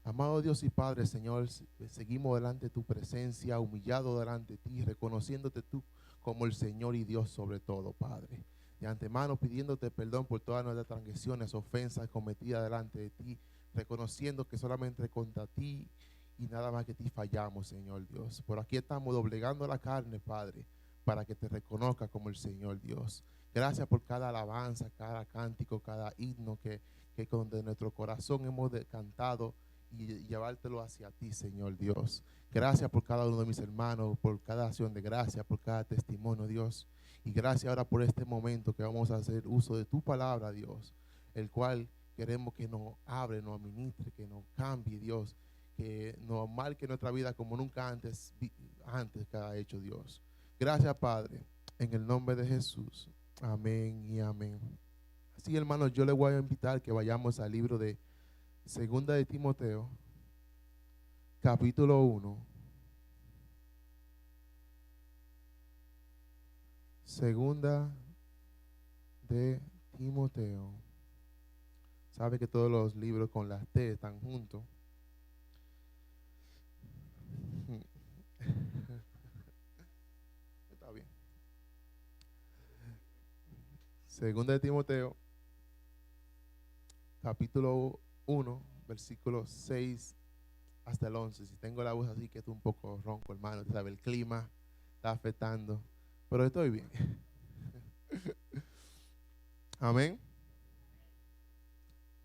Amado Dios y Padre, Señor, seguimos delante de tu presencia, humillado delante de ti, reconociéndote tú como el Señor y Dios sobre todo, Padre. De antemano pidiéndote perdón por todas nuestras transgresiones, ofensas cometidas delante de ti, reconociendo que solamente contra ti y nada más que ti fallamos, Señor Dios. Por aquí estamos doblegando la carne, Padre, para que te reconozca como el Señor Dios. Gracias por cada alabanza, cada cántico, cada himno que con de nuestro corazón hemos cantado y llevártelo hacia ti, Señor Dios. Gracias por cada uno de mis hermanos, por cada acción de gracia, por cada testimonio, Dios. Y gracias ahora por este momento que vamos a hacer uso de tu palabra, Dios, el cual queremos que nos abre, nos administre, que nos cambie, Dios, que nos marque nuestra vida como nunca antes que ha hecho Dios. Gracias, Padre, en el nombre de Jesús. Amén y amén. Así, hermanos, yo les voy a invitar que vayamos al libro de Segunda de Timoteo, capítulo 1. Segunda de Timoteo. Sabe que todos los libros con las T están juntos. Está bien. Segunda de Timoteo, capítulo 1, versículos 6 hasta el 11. Si tengo la voz así que es un poco ronco, hermano, sabe, el clima está afectando, pero estoy bien. Amén.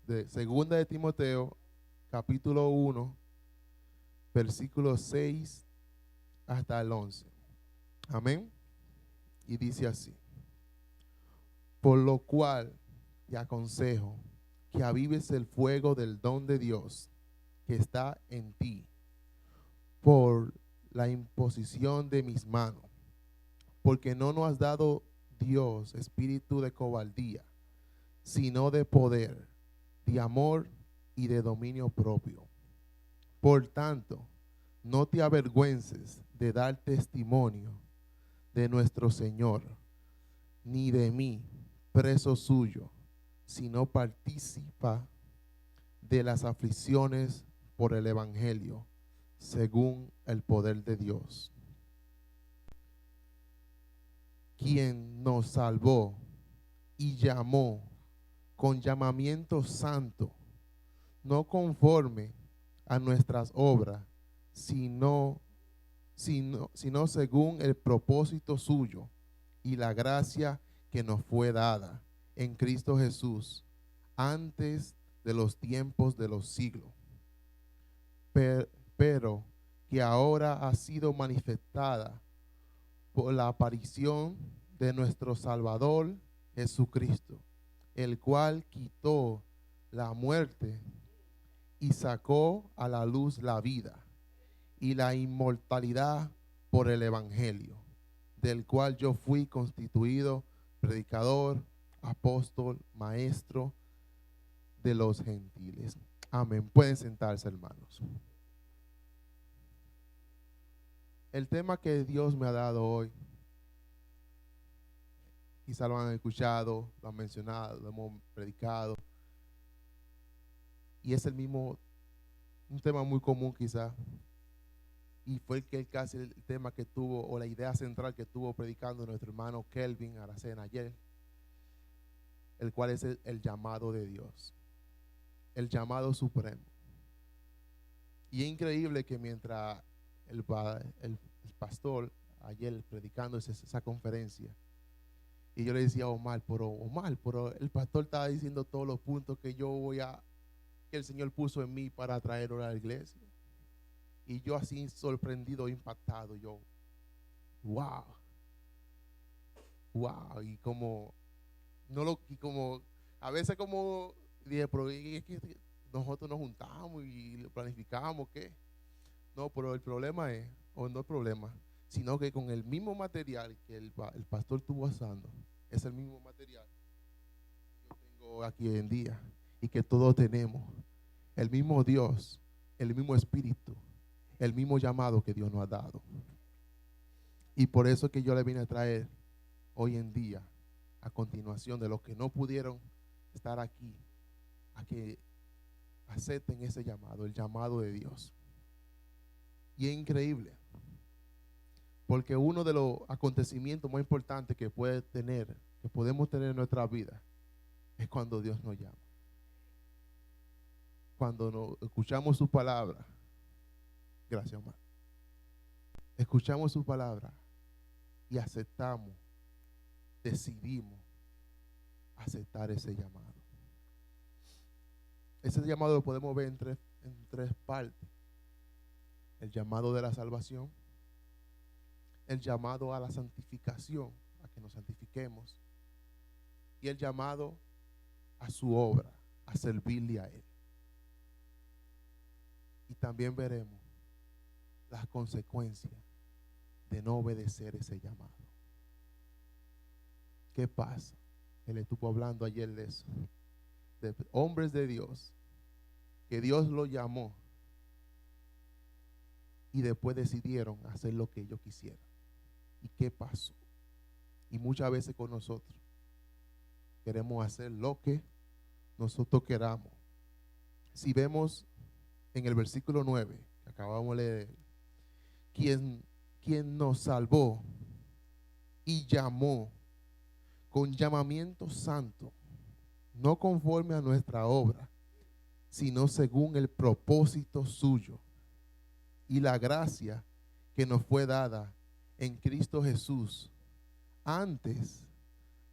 De Segunda de Timoteo, capítulo 1, versículos 6 hasta el 11. Amén. Y dice así: por lo cual te aconsejo que avives el fuego del don de Dios que está en ti por la imposición de mis manos, porque no nos has dado Dios espíritu de cobardía, sino de poder, de amor y de dominio propio. Por tanto, no te avergüences de dar testimonio de nuestro Señor, ni de mí, preso suyo, sino participa de las aflicciones por el Evangelio, según el poder de Dios, quien nos salvó y llamó con llamamiento santo, no conforme a nuestras obras, sino según el propósito suyo y la gracia que nos fue dada en Cristo Jesús antes de los tiempos de los siglos, pero que ahora ha sido manifestada por la aparición de nuestro Salvador Jesucristo, el cual quitó la muerte y sacó a la luz la vida y la inmortalidad por el Evangelio, del cual yo fui constituido predicador, apóstol, maestro de los gentiles. Amén. Pueden sentarse, hermanos. El tema que Dios me ha dado hoy, quizá lo han escuchado, lo han mencionado, lo hemos predicado, y es el mismo, un tema muy común quizá, y fue casi el tema que tuvo, o la idea central que tuvo predicando nuestro hermano Kelvin Aracena ayer, el cual es el llamado de Dios, el llamado supremo. Y es increíble que mientras el pastor ayer predicando esa conferencia, y yo le decía a Omar, pero el pastor estaba diciendo todos los puntos que que el Señor puso en mí para traer a la iglesia. Y yo así sorprendido, impactado, yo, wow, y como, a veces como dije, pero es que nosotros nos juntamos y planificamos, ¿qué? No, pero el problema es, o no el problema, sino que con el mismo material que el pastor estuvo usando, es el mismo material que yo tengo aquí hoy en día y que todos tenemos, el mismo Dios, el mismo Espíritu, el mismo llamado que Dios nos ha dado. Y por eso que yo le vine a traer hoy en día, a continuación de los que no pudieron estar aquí, a que acepten ese llamado, el llamado de Dios. Y es increíble, porque uno de los acontecimientos más importantes que podemos tener en nuestra vida, es cuando Dios nos llama. Cuando nos escuchamos su palabra. Gracias, Omar. Escuchamos su palabra y aceptamos, decidimos aceptar ese llamado. Ese llamado lo podemos ver en tres partes. El llamado de la salvación, el llamado a la santificación, a que nos santifiquemos, y el llamado a su obra, a servirle a Él. Y también veremos las consecuencias de no obedecer ese llamado. ¿Qué pasa? Él estuvo hablando ayer de eso, de hombres de Dios, que Dios los llamó y después decidieron hacer lo que ellos quisieran. ¿Y qué pasó? Y muchas veces con nosotros queremos hacer lo que nosotros queramos. Si vemos en el versículo 9 que acabamos de leer, quien nos salvó y llamó con llamamiento santo, no conforme a nuestra obra, sino según el propósito suyo y la gracia que nos fue dada en Cristo Jesús antes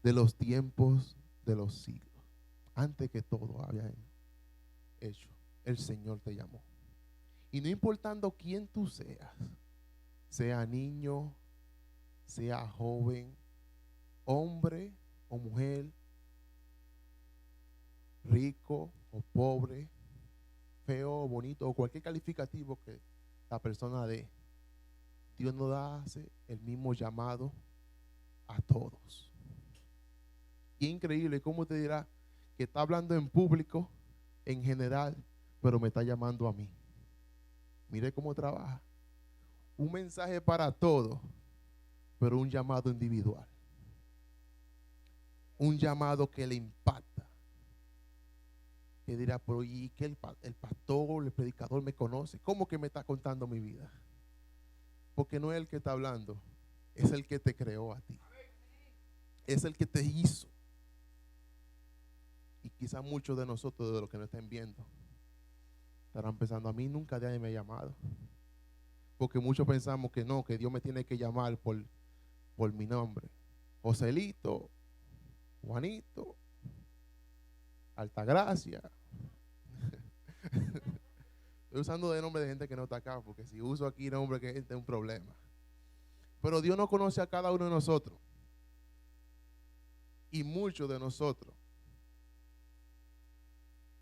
de los tiempos de los siglos. Antes que todo había hecho, el Señor te llamó. Y no importando quién tú seas, sea niño, sea joven, hombre o mujer, rico o pobre, feo o bonito, o cualquier calificativo que la persona dé, Dios nos hace el mismo llamado a todos. Y increíble cómo te dirá que está hablando en público, en general, pero me está llamando a mí. Mire cómo trabaja. Un mensaje para todos, pero un llamado individual. Un llamado que le impacta. Que dirá, pero ¿y que el pastor, el predicador me conoce? ¿Cómo que me está contando mi vida? Porque no es el que está hablando, es el que te creó a ti. Es el que te hizo. Y quizás muchos de nosotros, de los que nos estén viendo, estarán pensando, a mí nunca nadie me ha llamado. Porque muchos pensamos que no, que Dios me tiene que llamar por mi nombre. Joselito, Juanito, Altagracia. Estoy usando de nombre de gente que no está acá, porque si uso aquí nombre que gente es un problema. Pero Dios no conoce a cada uno de nosotros. Y muchos de nosotros,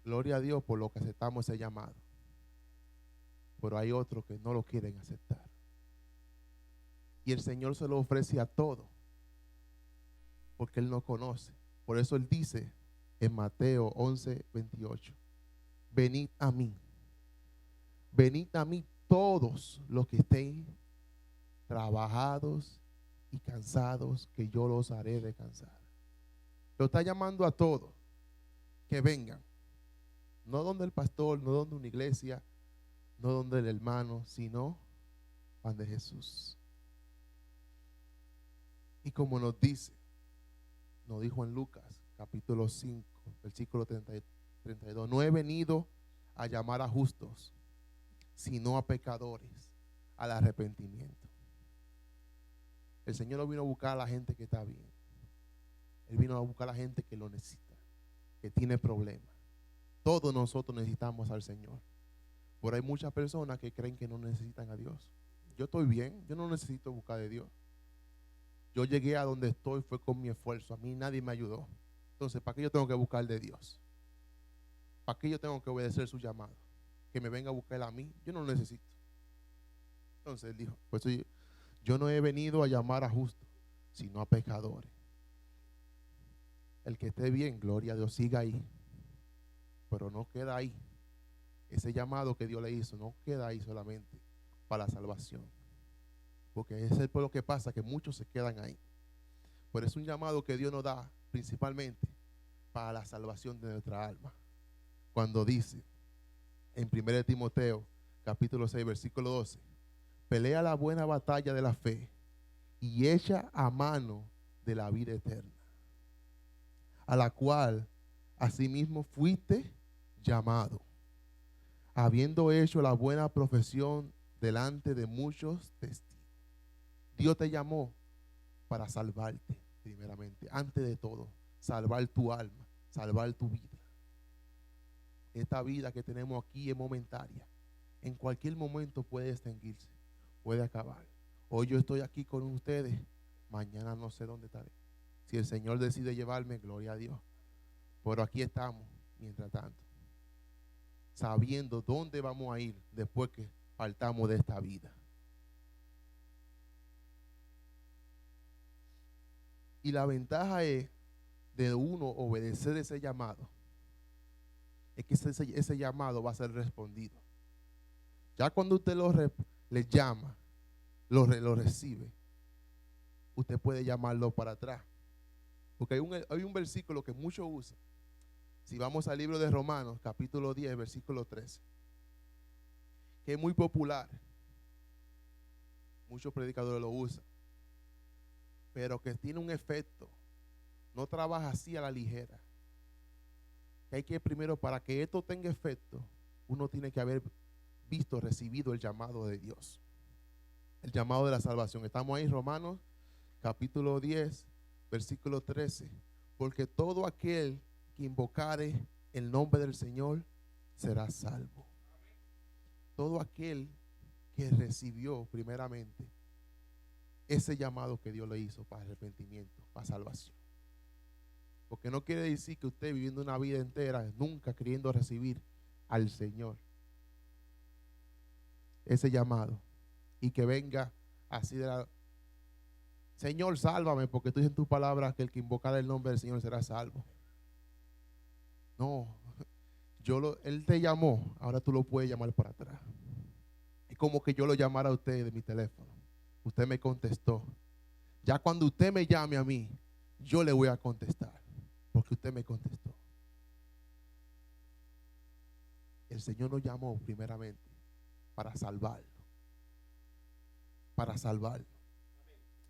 gloria a Dios por lo que aceptamos ese llamado. Pero hay otros que no lo quieren aceptar. Y el Señor se lo ofrece a todos, porque Él nos conoce. Por eso Él dice en Mateo 11:28, venid a mí todos los que estén trabajados y cansados, que yo los haré descansar. Lo está llamando a todos, que vengan. No donde el pastor, no donde una iglesia, no donde el hermano, sino donde Jesús. Y como nos dice, nos dijo en Lucas capítulo 5, versículo 32, no he venido a llamar a justos, sino a pecadores al arrepentimiento. El Señor no vino a buscar a la gente que está bien. Él vino a buscar a la gente que lo necesita, que tiene problemas. Todos nosotros necesitamos al Señor. Pero hay muchas personas que creen que no necesitan a Dios. Yo estoy bien, yo no necesito buscar de Dios. Yo llegué a donde estoy fue con mi esfuerzo. A mí nadie me ayudó. Entonces, ¿para qué yo tengo que buscar de Dios? ¿Para qué yo tengo que obedecer su llamado? Que me venga a buscar a mí, yo no lo necesito. Entonces él dijo, pues yo no he venido a llamar a justos, sino a pecadores. El que esté bien, gloria a Dios, siga ahí. Pero no queda ahí. Ese llamado que Dios le hizo no queda ahí solamente para la salvación. Porque ese es lo que pasa, que muchos se quedan ahí. Pero es un llamado que Dios nos da principalmente para la salvación de nuestra alma. Cuando dice, en 1 Timoteo, capítulo 6, versículo 12. Pelea la buena batalla de la fe y echa a mano de la vida eterna, a la cual asimismo fuiste llamado, habiendo hecho la buena profesión delante de muchos testigos. Dios te llamó para salvarte, primeramente, antes de todo, salvar tu alma, salvar tu vida. Esta vida que tenemos aquí es momentaria. En cualquier momento puede extinguirse, puede acabar. Hoy yo estoy aquí con ustedes, mañana no sé dónde estaré. Si el Señor decide llevarme, gloria a Dios. Pero aquí estamos, mientras tanto, sabiendo dónde vamos a ir después que partamos de esta vida. Y la ventaja es de uno obedecer ese llamado, es que ese llamado va a ser respondido. Ya cuando usted le llama, lo recibe, usted puede llamarlo para atrás. Porque hay un versículo que muchos usan. Si vamos al libro de Romanos, capítulo 10, versículo 13, que es muy popular. Muchos predicadores lo usan, pero que tiene un efecto. No trabaja así a la ligera. Que hay que primero, para que esto tenga efecto, uno tiene que haber visto, recibido el llamado de Dios. El llamado de la salvación. Estamos ahí, Romanos, capítulo 10, versículo 13. Porque todo aquel que invocare el nombre del Señor será salvo. Todo aquel que recibió primeramente ese llamado que Dios le hizo para arrepentimiento, para salvación. Porque no quiere decir que usted viviendo una vida entera nunca queriendo recibir al Señor ese llamado y que venga así de la Señor, sálvame, porque tú dices en tu palabra que el que invocara el nombre del Señor será salvo. No, Él te llamó, ahora tú lo puedes llamar para atrás. Es como que yo lo llamara a usted de mi teléfono. Usted me contestó. Ya cuando usted me llame a mí, yo le voy a contestar, porque usted me contestó. El Señor nos llamó primeramente para salvarlo. Para salvarlo.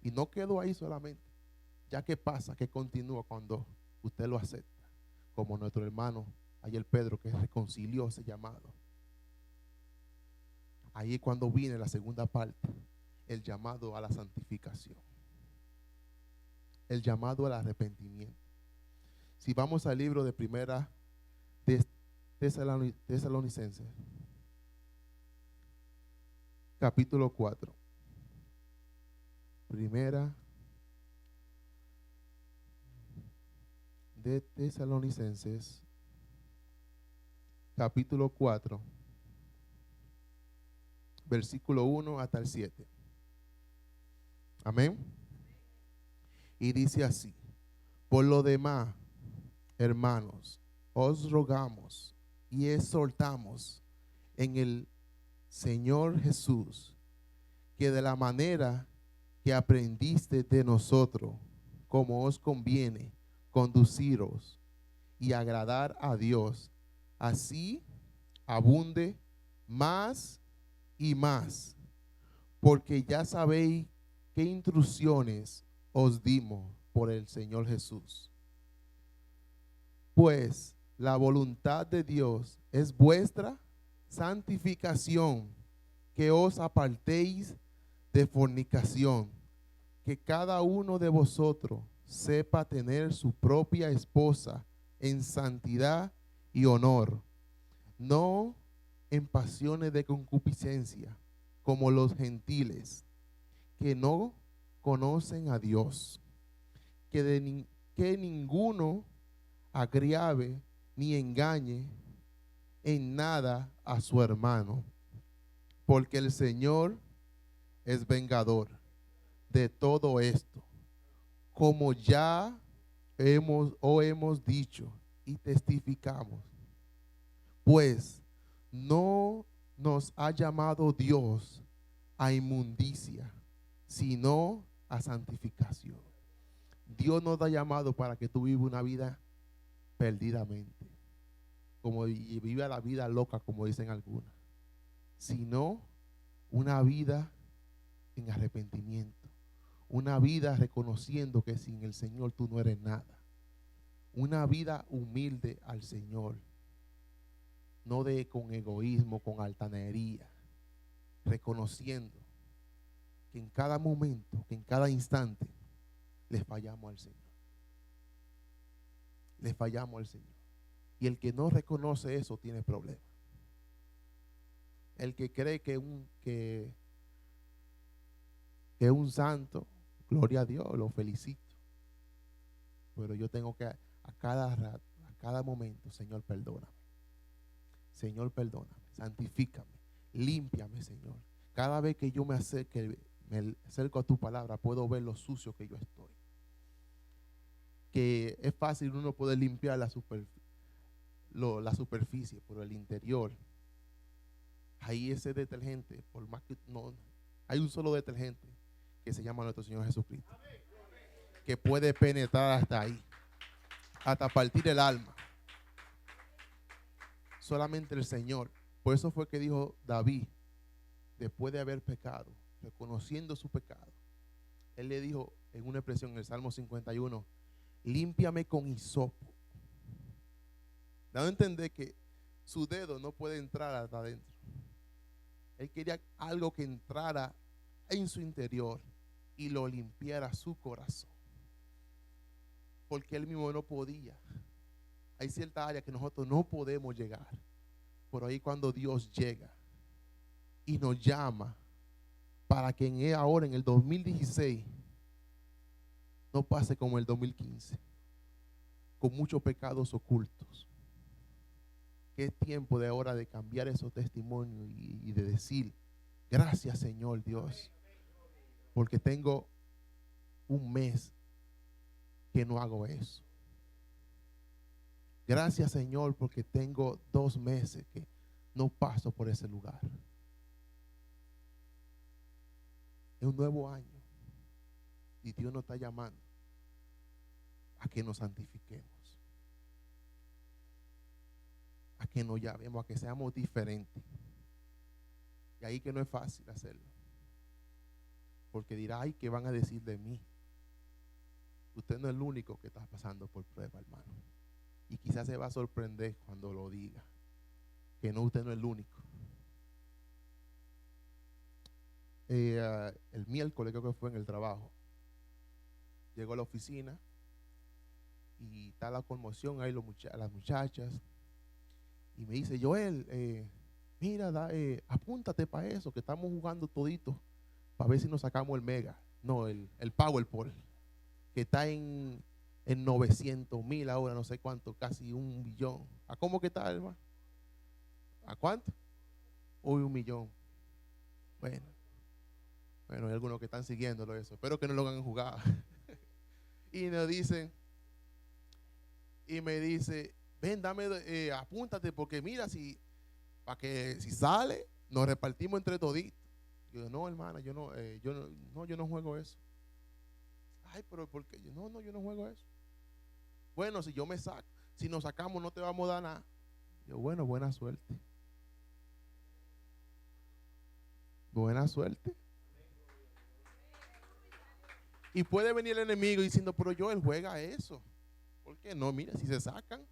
Y no quedó ahí solamente. Ya que pasa, que continúa cuando usted lo acepta. Como nuestro hermano ayer Pedro, que reconcilió ese llamado. Ahí es cuando viene la segunda parte, el llamado a la santificación, el llamado al arrepentimiento. Si vamos al libro de Primera Tesalonicenses, capítulo 4. Primera de Tesalonicenses, capítulo 4, versículo 1 hasta el 7. Amén. Y dice así: por lo demás, hermanos, os rogamos y exhortamos en el Señor Jesús, que de la manera que aprendiste de nosotros, como os conviene conduciros y agradar a Dios, así abunde más y más, porque ya sabéis qué instrucciones os dimos por el Señor Jesús. Pues la voluntad de Dios es vuestra santificación, que os apartéis de fornicación, que cada uno de vosotros sepa tener su propia esposa en santidad y honor, no en pasiones de concupiscencia, como los gentiles, que no conocen a Dios, que ninguno agriave ni engañe en nada a su hermano, porque el Señor es vengador de todo esto, como ya hemos dicho y testificamos. Pues no nos ha llamado Dios a inmundicia, sino a santificación. Dios nos ha llamado para que tú vivas una vida perdidamente. como y viva la vida loca, como dicen algunas, sino una vida en arrepentimiento, una vida reconociendo que sin el Señor tú no eres nada, una vida humilde al Señor, no de con egoísmo, con altanería, reconociendo que en cada momento, que en cada instante le fallamos al Señor. Le fallamos al Señor. Y el que no reconoce eso tiene problemas. El que cree que un santo, gloria a Dios, lo felicito. Pero yo tengo que a cada rato, a cada momento, Señor, perdóname. Señor, perdóname, santifícame, límpiame, Señor. Cada vez que yo me acerco a tu palabra, puedo ver lo sucio que yo estoy. Que es fácil uno poder limpiar la superficie, pero el interior, ahí ese detergente, por más que no, hay un solo detergente que se llama nuestro Señor Jesucristo, que puede penetrar hasta ahí, hasta partir el alma. Solamente el Señor. Por eso fue que dijo David, después de haber pecado, reconociendo su pecado, él le dijo en una expresión en el Salmo 51, límpiame con hisopo, dando a entender que su dedo no puede entrar hasta adentro. Él quería algo que entrara en su interior y lo limpiara su corazón, porque él mismo no podía. Hay cierta área que nosotros no podemos llegar, pero ahí cuando Dios llega y nos llama para que ahora en el 2016 no pase como el 2015, con muchos pecados ocultos. Que es tiempo de ahora de cambiar esos testimonios y de decir, gracias Señor Dios, porque tengo un mes que no hago eso. Gracias Señor, porque tengo 2 meses que no paso por ese lugar. Es un nuevo año y Dios nos está llamando a que nos santifiquemos, a que nos llamemos, a que seamos diferentes. Y ahí que no es fácil hacerlo, porque dirá, ay, ¿qué van a decir de mí? Usted no es el único que está pasando por prueba, hermano. Y quizás se va a sorprender cuando lo diga, que no, usted no es el único. El miércoles creo que fue en el trabajo, llego a la oficina y está la conmoción ahí las muchachas, y me dice, Joel, mira, apúntate para eso, que estamos jugando todito para ver si nos sacamos el mega, no, el PowerPoint, que está en 900,000 ahora, no sé cuánto, casi 1,000,000. ¿A cómo que está, hermano? ¿A cuánto? Hoy 1,000,000. Bueno, hay algunos que están siguiéndolo eso. Espero que no lo hagan jugar. Y me dice, ven, apúntate, porque mira, para que si sale, nos repartimos entre toditos. Yo, no, hermana, yo no juego eso. Ay, pero ¿por qué? Yo no juego eso. Bueno, si nos sacamos, no te vamos a dar nada. Yo, bueno, buena suerte. Buena suerte. Y puede venir el enemigo diciendo, pero Joel juega eso. ¿Por qué no? Mira, si se sacan,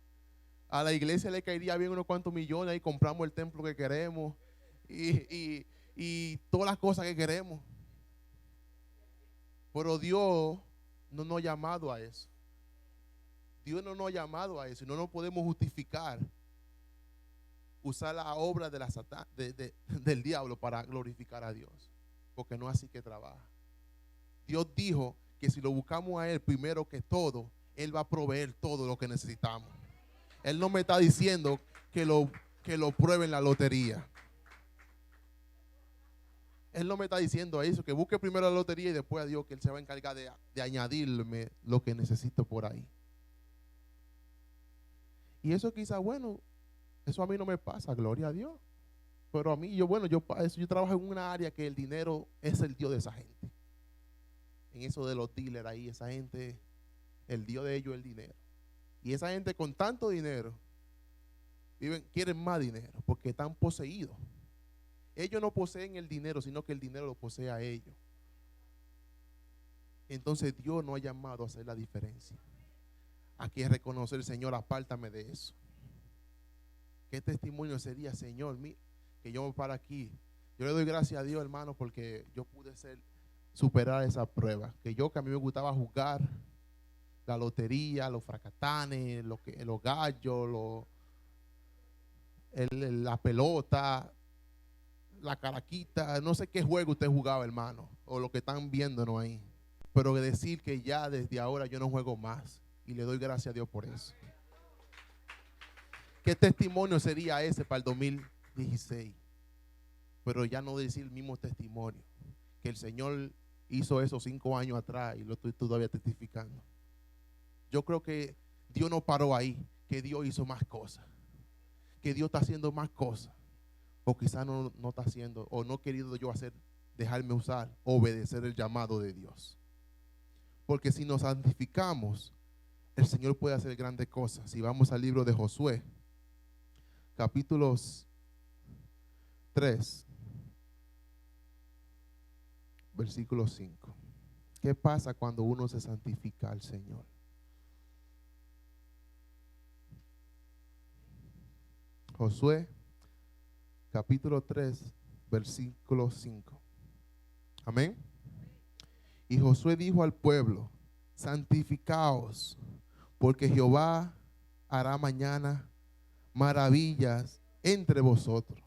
a la iglesia le caería bien unos cuantos millones y compramos el templo que queremos y todas las cosas que queremos. Pero Dios no nos ha llamado a eso. Dios no nos ha llamado a eso y no nos podemos justificar usar la obra del diablo para glorificar a Dios, porque no es así que trabaja. Dios dijo que si lo buscamos a Él primero que todo, Él va a proveer todo lo que necesitamos. Él no me está diciendo que lo pruebe en la lotería. Él no me está diciendo eso, que busque primero la lotería y después a Dios, que Él se va a encargar de añadirme lo que necesito por ahí. Y eso quizá, bueno, eso a mí no me pasa, gloria a Dios. Pero a mí, yo trabajo en una área que el dinero es el Dios de esa gente. En eso de los dealers ahí, esa gente, el Dios de ellos es el dinero. Y esa gente con tanto dinero quieren más dinero porque están poseídos. Ellos no poseen el dinero, sino que el dinero lo posee a ellos. Entonces Dios no ha llamado a hacer la diferencia. Aquí es reconocer, Señor, apártame de eso. ¿Qué testimonio sería, Señor, que yo me paro aquí? Yo le doy gracias a Dios, hermano, porque yo pude superar esa prueba. Que a mí me gustaba jugar la lotería, los fracatanes, los gallos, la pelota, la caraquita, no sé qué juego usted jugaba, hermano, o lo que están viéndonos ahí. Pero decir que ya desde ahora yo no juego más, y le doy gracias a Dios por eso. ¿Qué testimonio sería ese para el 2016? Pero ya no decir el mismo testimonio, que el Señor hizo eso 5 años atrás y lo estoy todavía testificando. Yo creo que Dios no paró ahí, que Dios hizo más cosas, que Dios está haciendo más cosas, o quizás no está haciendo, o no he querido yo dejarme usar, obedecer el llamado de Dios. Porque si nos santificamos, el Señor puede hacer grandes cosas. Si vamos al libro de Josué, capítulos 3, versículo 5. ¿Qué pasa cuando uno se santifica al Señor? Josué, capítulo 3, versículo 5. Amén. Y Josué dijo al pueblo: santificaos, porque Jehová hará mañana maravillas entre vosotros.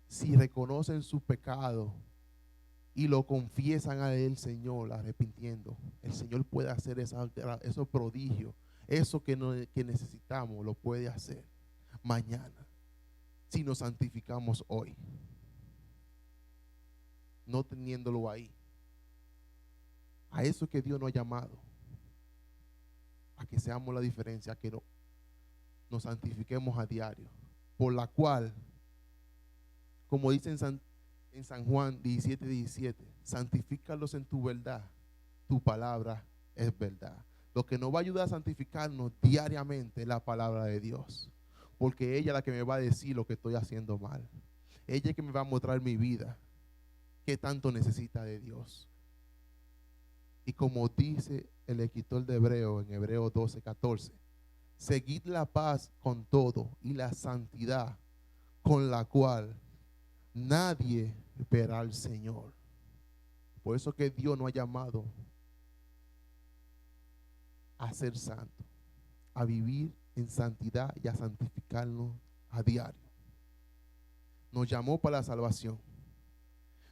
Si reconocen su pecado y lo confiesan a él, Señor, arrepintiendo, el Señor puede hacer esos prodigios. Eso que necesitamos lo puede hacer mañana, si nos santificamos hoy, no teniéndolo ahí. A eso que Dios nos ha llamado, a que seamos la diferencia, a que nos santifiquemos a diario, por la cual, como dice en San Juan 17:17, santifícalos en tu verdad, tu palabra es verdad. Lo que nos va a ayudar a santificarnos diariamente es la palabra de Dios, porque ella es la que me va a decir lo que estoy haciendo mal. Ella es que me va a mostrar mi vida, qué tanto necesita de Dios. Y como dice el escritor de Hebreo en Hebreo 12:14, seguid la paz con todo y la santidad, con la cual nadie verá al Señor. Por eso que Dios nos ha llamado a ser santos, a vivir en santidad y a santificarnos a diario. Nos llamó para la salvación,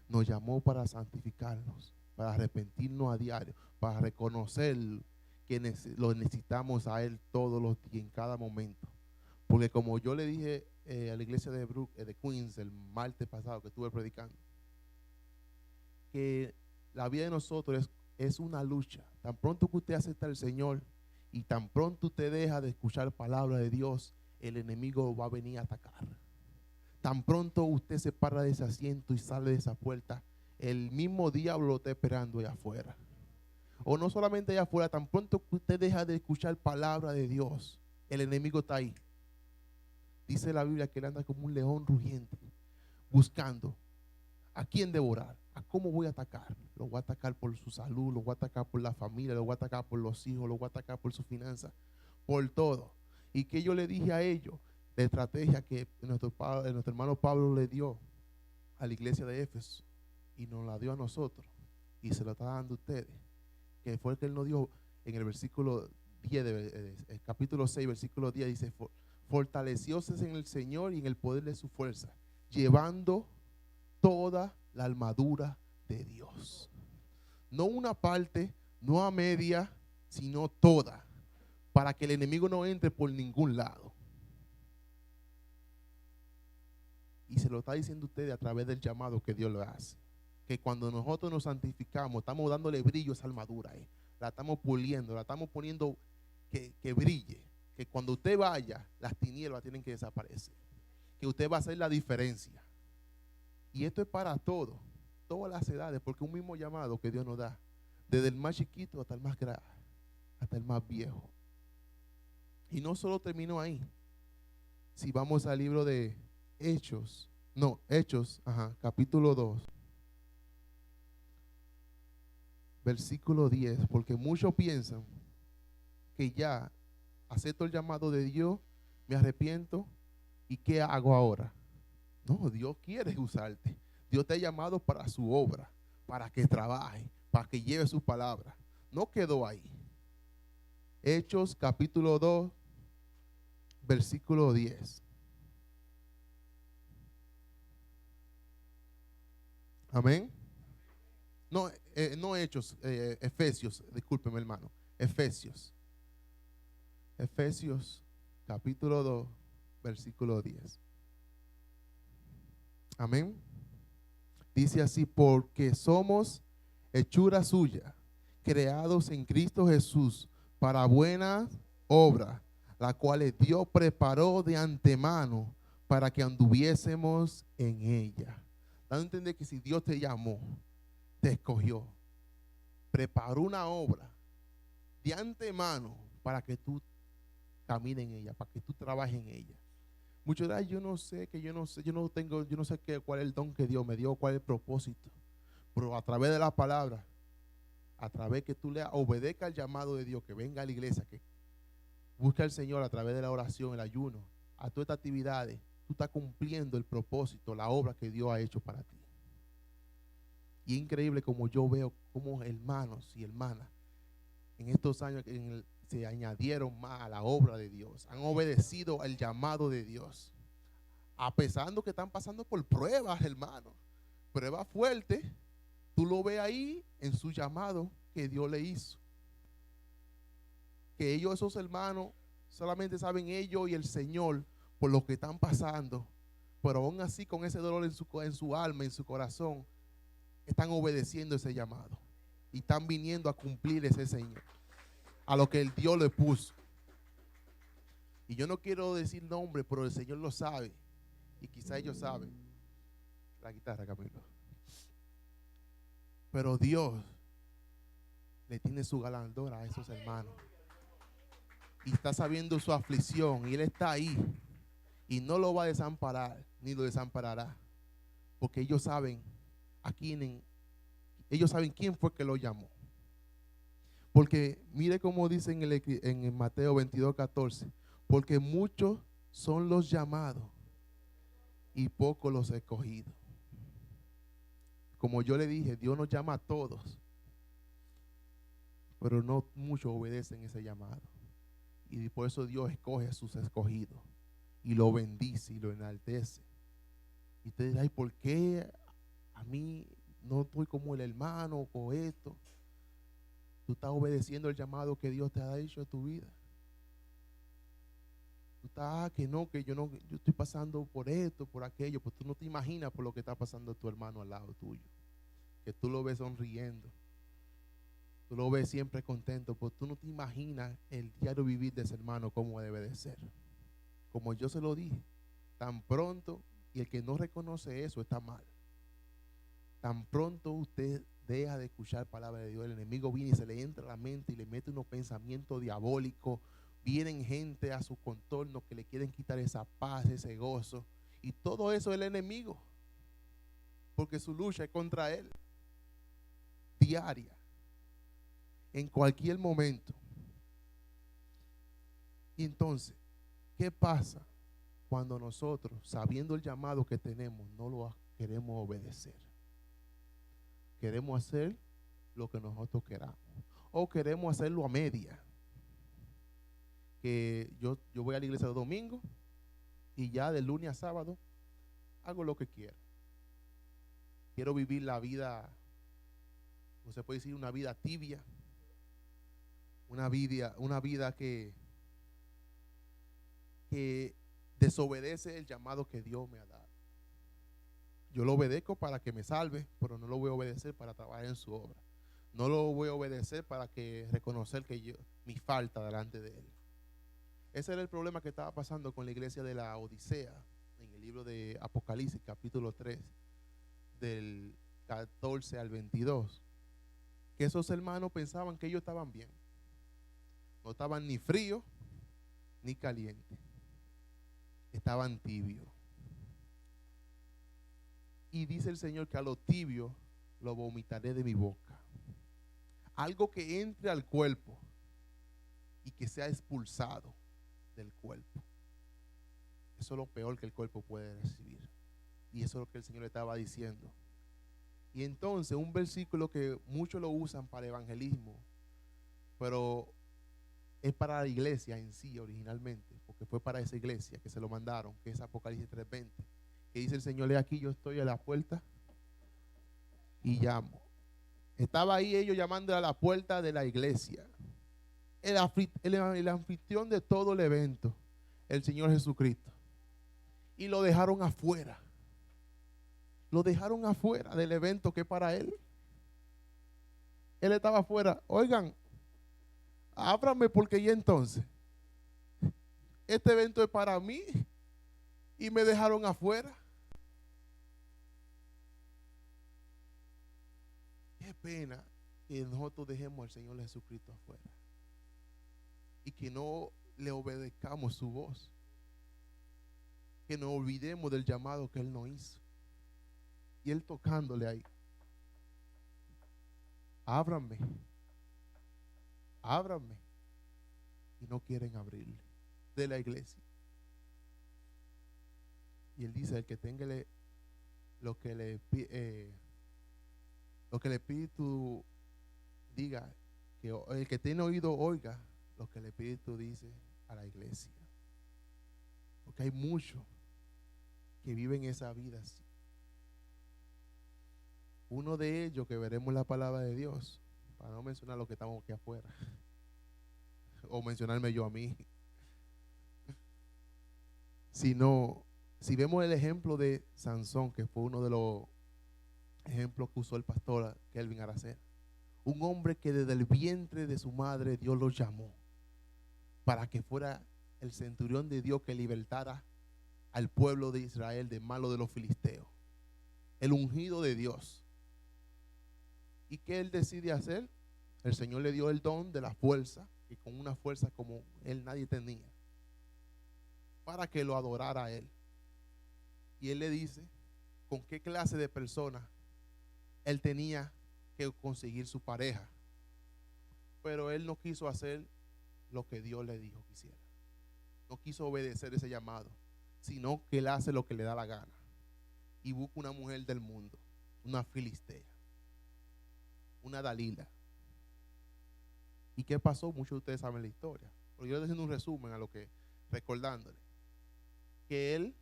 nos llamó para santificarnos, para arrepentirnos a diario, para reconocer que lo necesitamos a Él todos los días, en cada momento. Porque como yo le dije a la iglesia de Queens el martes pasado que estuve predicando, que la vida de nosotros es una lucha. Tan pronto que usted acepta al Señor y tan pronto usted deja de escuchar palabra de Dios, el enemigo va a venir a atacar. Tan pronto usted se para de ese asiento y sale de esa puerta, el mismo diablo lo está esperando allá afuera. O no solamente allá afuera, tan pronto que usted deja de escuchar palabra de Dios, el enemigo está ahí. Dice la Biblia que él anda como un león rugiente, buscando a quién devorar, a cómo voy a atacar. Lo voy a atacar por su salud, lo voy a atacar por la familia, lo voy a atacar por los hijos, lo voy a atacar por su finanza, por todo. Y que yo le dije a ellos, la estrategia que nuestro hermano Pablo le dio a la iglesia de Éfeso y nos la dio a nosotros y se la está dando a ustedes, que fue el que él nos dio en el versículo 10 el capítulo 6, versículo 10, dice: fortalecióse en el Señor y en el poder de su fuerza, llevando toda la armadura de Dios. No una parte, no a media, sino toda, para que el enemigo no entre por ningún lado. Y se lo está diciendo usted a través del llamado que Dios le hace. Que cuando nosotros nos santificamos, estamos dándole brillo a esa armadura. La estamos puliendo, la estamos poniendo que brille. Que cuando usted vaya, las tinieblas tienen que desaparecer. Que usted va a hacer la diferencia. Y esto es para todos, todas las edades, porque un mismo llamado que Dios nos da, desde el más chiquito hasta el más grande, hasta el más viejo. Y no solo terminó ahí. Si vamos al libro de Hechos, capítulo 2, versículo 10, porque muchos piensan que ya acepto el llamado de Dios, me arrepiento, ¿y qué hago ahora? No, Dios quiere usarte. Dios te ha llamado para su obra, para que trabaje, para que lleve su palabra. No quedó ahí. Hechos capítulo 2, versículo 10. Amén. No, no Hechos, Efesios, discúlpeme hermano. Efesios capítulo 2, versículo 10. Amén. Dice así, porque somos hechura suya, creados en Cristo Jesús para buenas obras, las cuales Dios preparó de antemano para que anduviésemos en ella. Dando a entender que si Dios te llamó, te escogió, preparó una obra de antemano para que tú camines en ella, para que tú trabajes en ella. Muchos de yo no sé, yo no sé cuál es el don que Dios me dio, cuál es el propósito. Pero a través de la palabra, a través que tú le obedezcas al llamado de Dios, que venga a la iglesia, que busque al Señor a través de la oración, el ayuno, a todas estas actividades, tú estás cumpliendo el propósito, la obra que Dios ha hecho para ti. Y es increíble como yo veo como hermanos y hermanas en estos años se añadieron más a la obra de Dios, han obedecido al llamado de Dios, a pesar de que están pasando por pruebas, hermanos, pruebas fuertes. Tú lo ves ahí en su llamado que Dios le hizo. Que ellos, esos hermanos, solamente saben ellos y el Señor por lo que están pasando, pero aún así con ese dolor en su alma, en su corazón, están obedeciendo ese llamado y están viniendo a cumplir ese Señor, a lo que el Dios le puso. Y yo no quiero decir nombre, pero el Señor lo sabe y quizá ellos saben. La guitarra, Camilo. Pero Dios le tiene su galardón a esos hermanos y está sabiendo su aflicción y Él está ahí y no lo va a desamparar ni lo desamparará, porque ellos saben ellos saben quién fue que lo llamó. Porque mire cómo dice en Mateo 22:14, porque muchos son los llamados y pocos los escogidos. Como yo le dije, Dios nos llama a todos, pero no muchos obedecen ese llamado. Y por eso Dios escoge a sus escogidos y lo bendice y lo enaltece. Y usted dirá, ¿y por qué a mí no estoy como el hermano o esto? Tú estás obedeciendo el llamado que Dios te ha hecho en tu vida. Tú estás, que yo estoy pasando por esto, por aquello, pues tú no te imaginas por lo que está pasando tu hermano al lado tuyo. Que tú lo ves sonriendo, tú lo ves siempre contento, pues tú no te imaginas el diario vivir de ese hermano como debe de ser. Como yo se lo dije, tan pronto, y el que no reconoce eso está mal. Tan pronto usted deja de escuchar palabra de Dios, el enemigo viene y se le entra a la mente y le mete unos pensamientos diabólicos. Vienen gente a su contorno que le quieren quitar esa paz, ese gozo, y todo eso es el enemigo, porque su lucha es contra él, diaria, en cualquier momento. Y entonces, ¿qué pasa cuando nosotros, sabiendo el llamado que tenemos, no lo queremos obedecer? Queremos hacer lo que nosotros queramos, o queremos hacerlo a media. Que yo voy a la iglesia el domingo y ya de lunes a sábado hago lo que quiero. Quiero vivir la vida, no se puede decir una vida tibia, una vida que desobedece el llamado que Dios me ha dado. Yo lo obedezco para que me salve, pero no lo voy a obedecer para trabajar en su obra. No lo voy a obedecer para reconocer mi falta delante de Él. Ese era el problema que estaba pasando con la iglesia de la Odisea, en el libro de Apocalipsis, capítulo 3, del 14 al 22. Que esos hermanos pensaban que ellos estaban bien. No estaban ni fríos ni calientes. estaban tibios. Y dice el Señor que a lo tibio lo vomitaré de mi boca. Algo que entre al cuerpo y que sea expulsado del cuerpo. Eso es lo peor que el cuerpo puede recibir. Y eso es lo que el Señor le estaba diciendo. Y entonces un versículo que muchos lo usan para evangelismo, pero es para la iglesia en sí originalmente, porque fue para esa iglesia que se lo mandaron, que es Apocalipsis 3:20, que dice el Señor: "He aquí, yo estoy a la puerta y llamo". Estaba ahí ellos llamando a la puerta de la iglesia. El anfitrión de todo el evento, el Señor Jesucristo. Y lo dejaron afuera. Lo dejaron afuera del evento que es para él. Él estaba afuera. Oigan, ábranme, porque ya entonces este evento es para mí y me dejaron afuera. Qué pena que nosotros dejemos al Señor Jesucristo afuera y que no le obedezcamos su voz, que nos olvidemos del llamado que Él nos hizo. Y Él tocándole ahí: ábranme, ábranme. Y no quieren abrirle, de la iglesia. Y Él dice: el que tenga lo que el Espíritu diga, que el que tiene oído oiga lo que el Espíritu dice a la iglesia. Porque hay muchos que viven esa vida así. Uno de ellos, que veremos la palabra de Dios, para no mencionar los que estamos aquí afuera, o mencionarme yo a mí, sino, si vemos el ejemplo de Sansón, que fue uno de los ejemplos que usó el pastor Kelvin Aracena, un hombre que desde el vientre de su madre Dios lo llamó para que fuera el centurión de Dios que libertara al pueblo de Israel de manos de los filisteos, el ungido de Dios. ¿Y qué él decide hacer? El Señor le dio el don de la fuerza, y con una fuerza como él nadie tenía, para que lo adorara a él. Y él le dice con qué clase de persona él tenía que conseguir su pareja. Pero él no quiso hacer lo que Dios le dijo que hiciera. No quiso obedecer ese llamado, sino que él hace lo que le da la gana y busca una mujer del mundo, una filistea, una Dalila. ¿Y qué pasó? Muchos de ustedes saben la historia, pero yo estoy haciendo un resumen a lo que, recordándole que él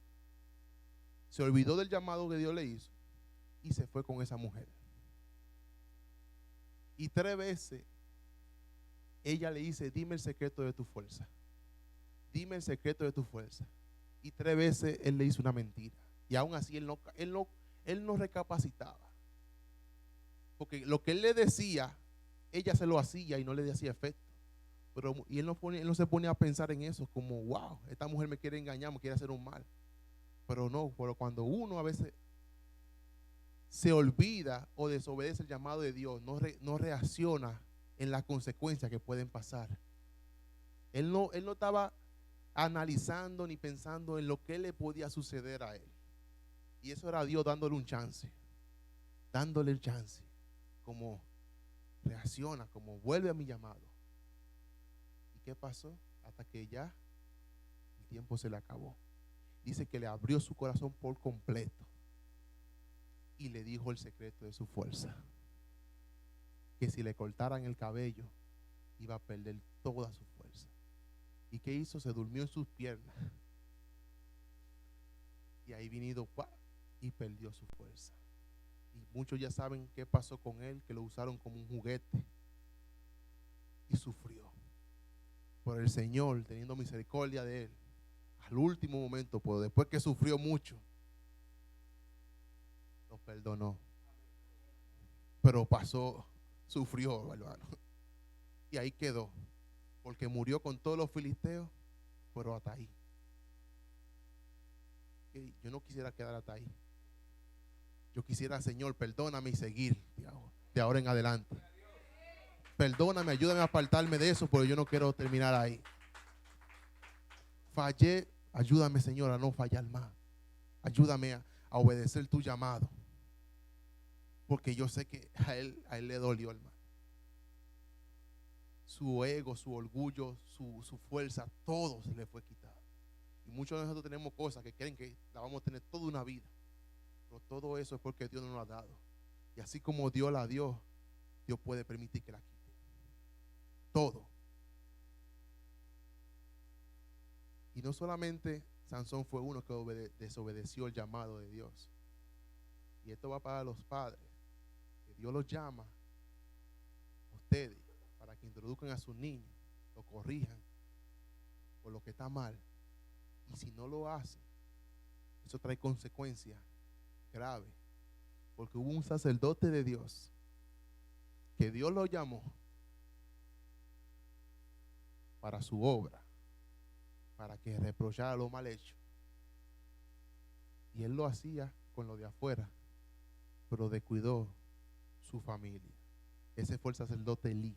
se olvidó del llamado que Dios le hizo y se fue con esa mujer. Y 3 veces ella le dice: dime el secreto de tu fuerza, dime el secreto de tu fuerza. Y 3 veces él le hizo una mentira. Y aún así él no recapacitaba, porque lo que él le decía, ella se lo hacía y no le hacía efecto. Y él no se ponía a pensar en eso, como: wow, esta mujer me quiere engañar, me quiere hacer un mal. Pero cuando uno a veces se olvida o desobedece el llamado de Dios, no reacciona en las consecuencias que pueden pasar. Él no estaba analizando ni pensando en lo que le podía suceder a él. Y eso era Dios dándole un chance, dándole el chance, como reacciona, como vuelve a mi llamado. ¿Y qué pasó? Hasta que ya el tiempo se le acabó. Dice que le abrió su corazón por completo y le dijo el secreto de su fuerza: que si le cortaran el cabello iba a perder toda su fuerza. ¿Y qué hizo? Se durmió en sus piernas, y ahí vinido y perdió su fuerza. Y muchos ya saben qué pasó con él, que lo usaron como un juguete y sufrió. Pero el Señor, teniendo misericordia de él, al último momento, pues después que sufrió mucho, lo perdonó. Pero sufrió, hermano. Y ahí quedó, porque murió con todos los filisteos, pero hasta ahí. Yo no quisiera quedar hasta ahí. Yo quisiera: Señor, perdóname, y seguir de ahora en adelante. Perdóname, ayúdame a apartarme de eso, porque yo no quiero terminar ahí. Fallé Ayúdame, Señor, a no fallar más. Ayúdame a obedecer tu llamado. Porque yo sé que a él le dolió, hermano. Su ego, su orgullo, su fuerza, todo se le fue quitado. Y muchos de nosotros tenemos cosas que creen que la vamos a tener toda una vida. Pero todo eso es porque Dios nos lo ha dado. Y así como Dios la dio, Dios puede permitir que la quite. Todo. Y no solamente Sansón fue uno que desobedeció el llamado de Dios. Y esto va para los padres. Que Dios los llama a ustedes para que introduzcan a sus niños, lo corrijan por lo que está mal. Y si no lo hacen, eso trae consecuencias graves. Porque hubo un sacerdote de Dios que Dios lo llamó para su obra, para que reprochara lo mal hecho. Y él lo hacía con lo de afuera, pero descuidó su familia. Ese fue el sacerdote Elí.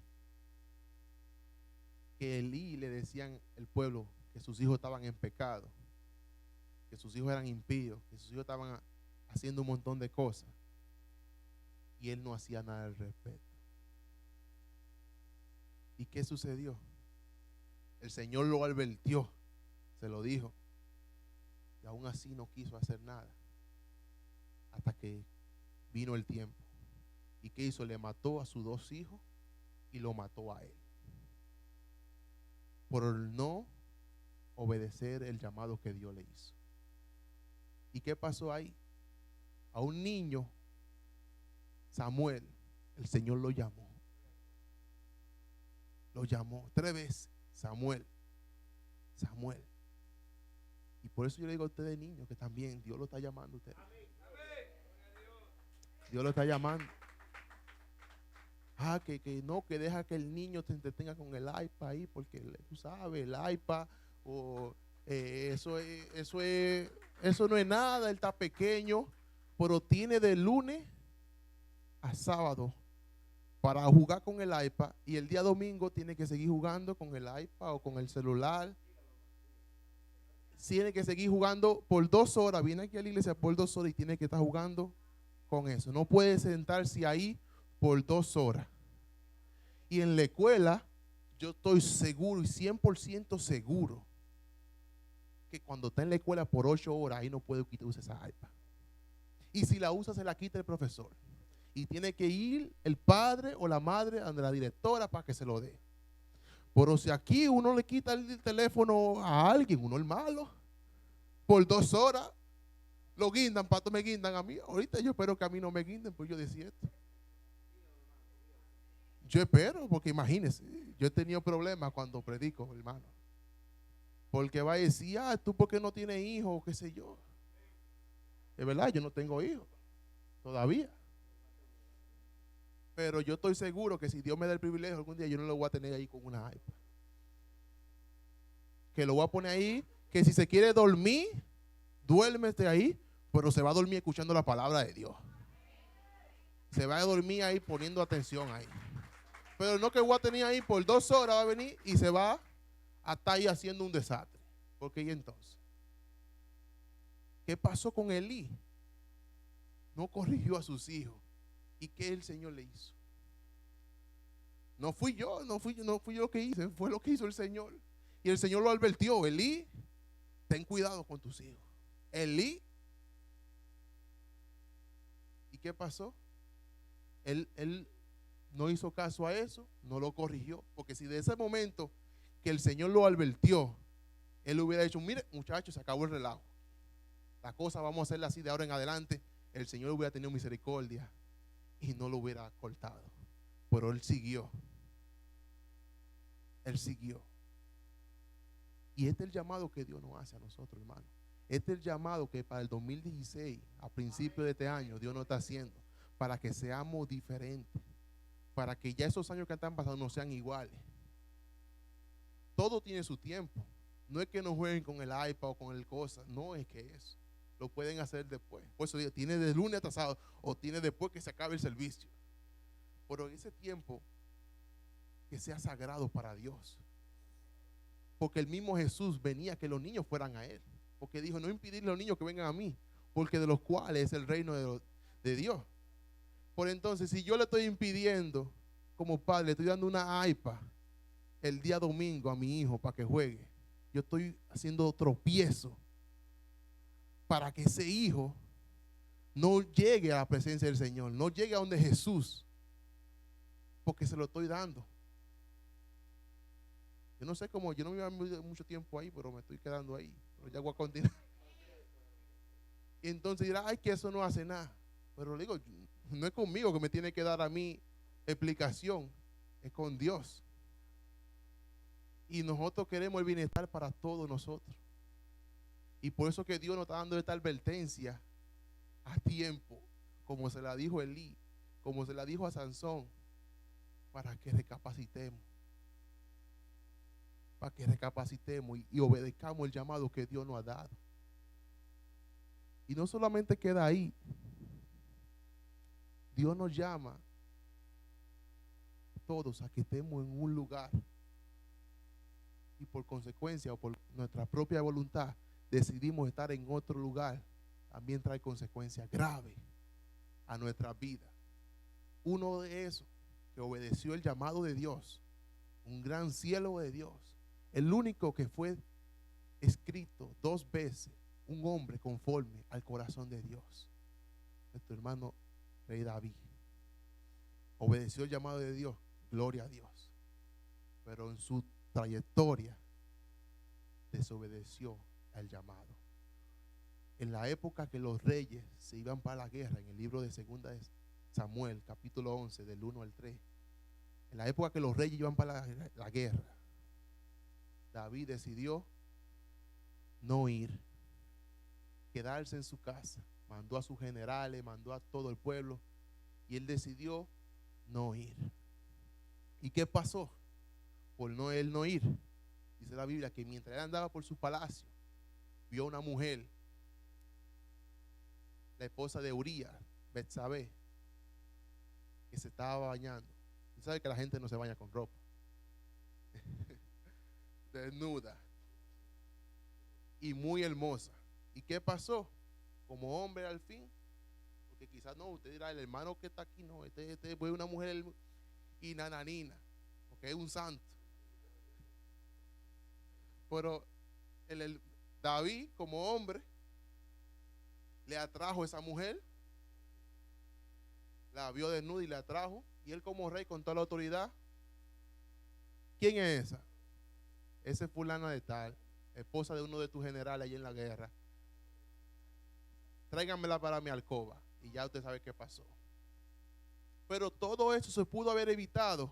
Que Elí le decían el pueblo que sus hijos estaban en pecado, que sus hijos eran impíos, que sus hijos estaban haciendo un montón de cosas. Y él no hacía nada al respecto. ¿Y qué sucedió? El Señor lo advirtió, se lo dijo, y aún así no quiso hacer nada hasta que vino el tiempo. ¿Y qué hizo? Le mató a sus 2 hijos y lo mató a él por no obedecer el llamado que Dios le hizo. ¿Y qué pasó ahí? A un niño, Samuel, el Señor lo llamó. Lo llamó 3 veces. Samuel, Samuel. Y por eso yo le digo a ustedes, niños, que también Dios lo está llamando a ustedes. Dios lo está llamando. Que deja que el niño te entretenga con el iPad ahí, porque tú sabes, el iPad, eso no es nada, él está pequeño, pero tiene de lunes a sábado para jugar con el iPad, y el día domingo tiene que seguir jugando con el iPad o con el celular. Tiene que seguir jugando por 2 horas, viene aquí a la iglesia por 2 horas y tiene que estar jugando con eso. No puede sentarse ahí por 2 horas. Y en la escuela, yo estoy seguro y 100% seguro que cuando está en la escuela por 8 horas, ahí no puede usar esa iPad. Y si la usa, se la quita el profesor. Y tiene que ir el padre o la madre ante la directora para que se lo dé. Pero si aquí uno le quita el teléfono a alguien, uno es malo, por 2 horas, lo guindan, pato me guindan a mí. Ahorita yo espero que a mí no me guinden, pues yo decía esto. Yo espero, porque imagínense, yo he tenido problemas cuando predico, hermano. Porque va a decir, tú por qué no tienes hijos, o qué sé yo. Es verdad, yo no tengo hijos todavía. Pero yo estoy seguro que si Dios me da el privilegio algún día, yo no lo voy a tener ahí con una iPad. Que lo voy a poner ahí, que si se quiere dormir, duérmete ahí, pero se va a dormir escuchando la palabra de Dios. Se va a dormir ahí poniendo atención ahí. Pero no que voy a tener ahí por 2 horas, va a venir y se va a estar ahí haciendo un desastre. Porque y entonces, ¿qué pasó con Elí? No corrigió a sus hijos. ¿Y qué el Señor le hizo? No fui yo lo que hice, fue lo que hizo el Señor. Y el Señor lo advirtió: Elí, ten cuidado con tus hijos. Elí. ¿Y qué pasó? Él no hizo caso a eso, no lo corrigió. Porque si de ese momento que el Señor lo advirtió, él hubiera dicho: mire, muchachos, se acabó el relajo. La cosa vamos a hacerla así de ahora en adelante. El Señor hubiera tenido misericordia y no lo hubiera cortado. Pero él siguió. Él siguió. Y este es el llamado que Dios nos hace a nosotros, hermano. Este es el llamado que para el 2016, a principios de este año, Dios nos está haciendo, para que seamos diferentes, para que ya esos años que están pasando no sean iguales. Todo tiene su tiempo. No es que no jueguen con el iPad o con el cosa, no es que eso. Lo pueden hacer después. Por eso digo, tiene de lunes hasta sábado, o tiene después que se acabe el servicio. Pero en ese tiempo, que sea sagrado para Dios. Porque el mismo Jesús venía que los niños fueran a Él. Porque dijo, no impedirle a los niños que vengan a mí, porque de los cuales es el reino de Dios. Por entonces, si yo le estoy impidiendo, como padre, le estoy dando una iPad el día domingo a mi hijo para que juegue, yo estoy haciendo tropiezo para que ese hijo no llegue a la presencia del Señor, no llegue a donde Jesús, porque se lo estoy dando. Yo no sé cómo, yo no me iba mucho tiempo ahí, pero me estoy quedando ahí. Pero ya voy a continuar. Y entonces dirá, ay, que eso no hace nada. Pero le digo, no es conmigo que me tiene que dar a mí explicación, es con Dios. Y nosotros queremos el bienestar para todos nosotros. Y por eso que Dios nos está dando esta advertencia a tiempo, como se la dijo Elí, como se la dijo a Sansón, para que recapacitemos. Para que recapacitemos y obedezcamos el llamado que Dios nos ha dado. Y no solamente queda ahí. Dios nos llama a todos a que estemos en un lugar y por consecuencia o por nuestra propia voluntad decidimos estar en otro lugar. También trae consecuencias graves a nuestra vida. Uno de esos que obedeció el llamado de Dios, un gran cielo de Dios, el único que fue escrito 2 veces, un hombre conforme al corazón de Dios, nuestro hermano Rey David. Obedeció el llamado de Dios, gloria a Dios, pero en su trayectoria desobedeció al llamado. En la época que los reyes se iban para la guerra, en el libro de 2 de Samuel, capítulo 11, del 1 al 3, en la época que los reyes iban para la guerra, David decidió no ir, quedarse en su casa. Mandó a sus generales, mandó a todo el pueblo y él decidió no ir. ¿Y qué pasó? Por él no ir, dice la Biblia que mientras él andaba por su palacio, vio a una mujer, la esposa de Urías, Betsabé, que se estaba bañando. Usted sabe que la gente no se baña con ropa. Desnuda y muy hermosa. ¿Y qué pasó? Como hombre al fin, porque quizás no, usted dirá, el hermano que está aquí no, este fue una mujer y nananina, porque es un santo. Pero el David como hombre le atrajo a esa mujer, la vio desnuda y la atrajo, y él como rey con toda la autoridad, ¿quién es esa? Esa es fulana de tal, esposa de uno de tus generales allí en la guerra. Tráiganmela para mi alcoba. Y ya usted sabe qué pasó. Pero todo eso se pudo haber evitado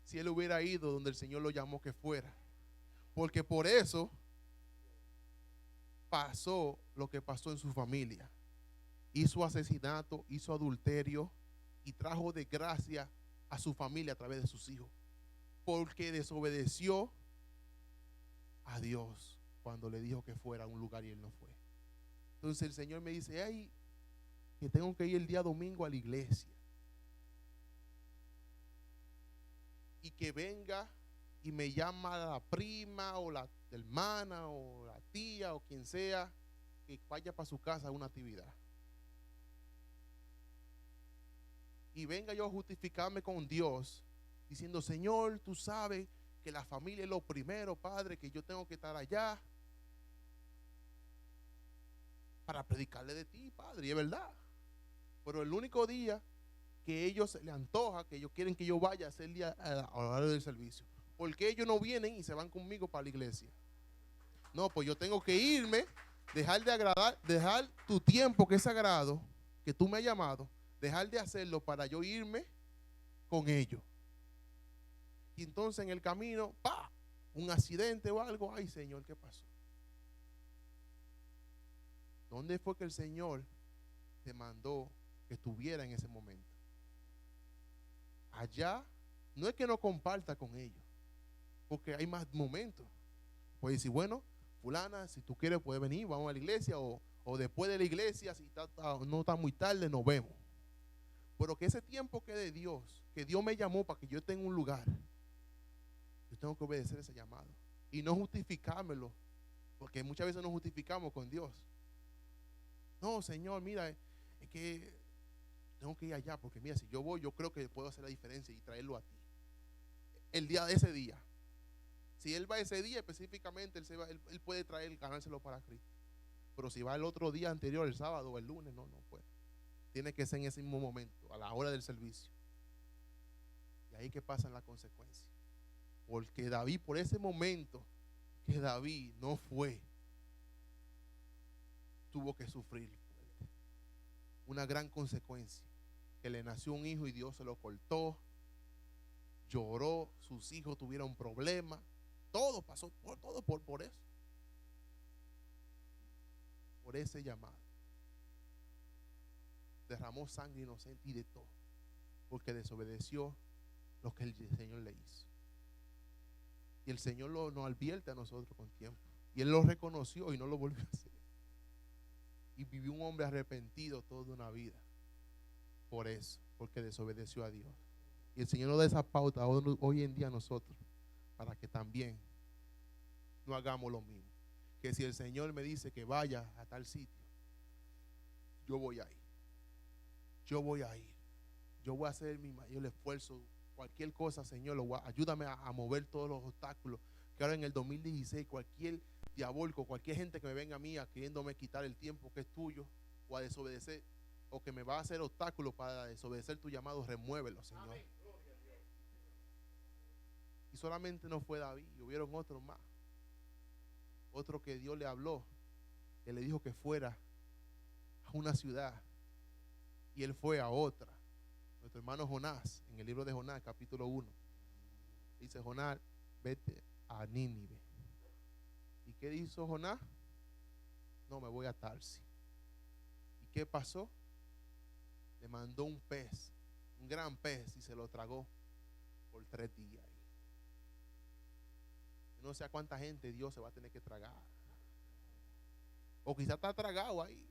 si él hubiera ido donde el Señor lo llamó que fuera. Porque por eso pasó lo que pasó en su familia. Hizo asesinato, hizo adulterio y trajo desgracia a su familia a través de sus hijos. Porque desobedeció a Dios cuando le dijo que fuera a un lugar y él no fue. Entonces el Señor me dice, ay, que tengo que ir el día domingo a la iglesia. Y que venga y me llama la prima o la hermana o la tía o quien sea que vaya para su casa a una actividad. Y venga yo a justificarme con Dios diciendo, Señor, tú sabes que la familia es lo primero, Padre, que yo tengo que estar allá para predicarle de ti, Padre, y es verdad. Pero el único día que ellos se les antoja, que ellos quieren que yo vaya a hacer el día a la hora del servicio, porque ellos no vienen y se van conmigo para la iglesia. No, pues yo tengo que irme, dejar de agradar, dejar tu tiempo que es sagrado, que tú me has llamado, dejar de hacerlo para yo irme con ellos. Y entonces en el camino, ¡pah!, un accidente o algo. Ay, Señor, ¿qué pasó? ¿Dónde fue que el Señor te mandó que estuviera en ese momento? Allá no es que no comparta con ellos, porque hay más momentos. Puedes decir, bueno, fulana, si tú quieres puedes venir, vamos a la iglesia, o después de la iglesia, si no está muy tarde, nos vemos. Pero que ese tiempo que de Dios, que Dios me llamó para que yo esté en un lugar, yo tengo que obedecer ese llamado. Y no justificármelo, porque muchas veces nos justificamos con Dios. No, Señor, mira, es que tengo que ir allá, porque mira, si yo voy, yo creo que puedo hacer la diferencia y traerlo a ti. El día de ese día. Si él va ese día específicamente, él puede traer, ganárselo para Cristo. Pero si va el otro día anterior, el sábado o el lunes, no puede. Tiene que ser en ese mismo momento, a la hora del servicio. Y ahí que pasan las consecuencias. Porque David, por ese momento que David no fue, tuvo que sufrir una gran consecuencia. Que le nació un hijo y Dios se lo cortó. Lloró, sus hijos tuvieron problemas. Todo pasó, por eso. Por ese llamado. Derramó sangre inocente y de todo. Porque desobedeció lo que el Señor le hizo. Y el Señor nos advierte a nosotros con tiempo. Y Él lo reconoció y no lo volvió a hacer. Y vivió un hombre arrepentido toda una vida. Por eso, porque desobedeció a Dios. Y el Señor nos da esa pauta hoy en día a nosotros, para que también no hagamos lo mismo. Que si el Señor me dice que vaya a tal sitio, yo voy a ir. Yo voy a ir. Yo voy a hacer mi mayor esfuerzo. Cualquier cosa, Señor, ayúdame a mover todos los obstáculos. Que ahora en el 2016, cualquier diabólico, cualquier gente que me venga a mí queriéndome quitar el tiempo que es tuyo, o a desobedecer, o que me va a hacer obstáculos para desobedecer tu llamado, remuévelo, Señor. Amén. Y solamente no fue David, y hubieron otros más. Otro que Dios le habló, que le dijo que fuera a una ciudad, y él fue a otra. Nuestro hermano Jonás, en el libro de Jonás, capítulo 1, dice: Jonás, vete a Nínive. ¿Y qué hizo Jonás? No, me voy a Tarsis. ¿Y qué pasó? Le mandó un pez, un gran pez, y se lo tragó por 3 días. No sé a cuánta gente Dios se va a tener que tragar. O quizá está tragado ahí,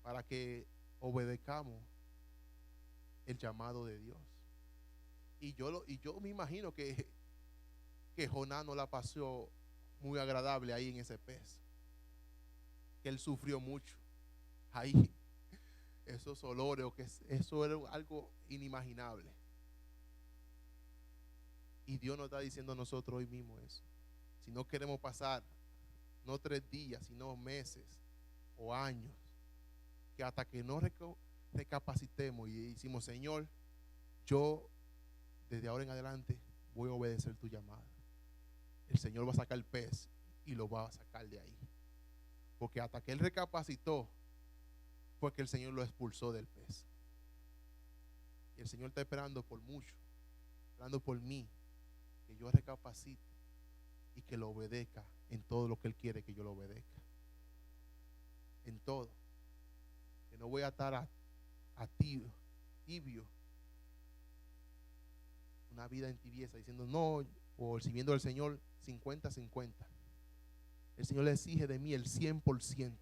para que obedezcamos el llamado de Dios. Y yo me imagino que Jonás no la pasó muy agradable ahí en ese pez. Que él sufrió mucho. Ahí, esos olores, eso era algo inimaginable. Y Dios nos está diciendo a nosotros hoy mismo eso. Si no queremos pasar, no 3 días, sino meses o años, que hasta que no recapacitemos y decimos: Señor, yo desde ahora en adelante voy a obedecer tu llamada. El Señor va a sacar el pez y lo va a sacar de ahí. Porque hasta que él recapacitó, fue que el Señor lo expulsó del pez. Y el Señor está esperando por mucho, esperando por mí, que yo recapacite y que lo obedezca en todo lo que Él quiere que yo lo obedezca. En todo. Que no voy a estar a tibio. Una vida en tibieza, diciendo no, o sirviendo al Señor 50-50. El Señor le exige de mí el 100%.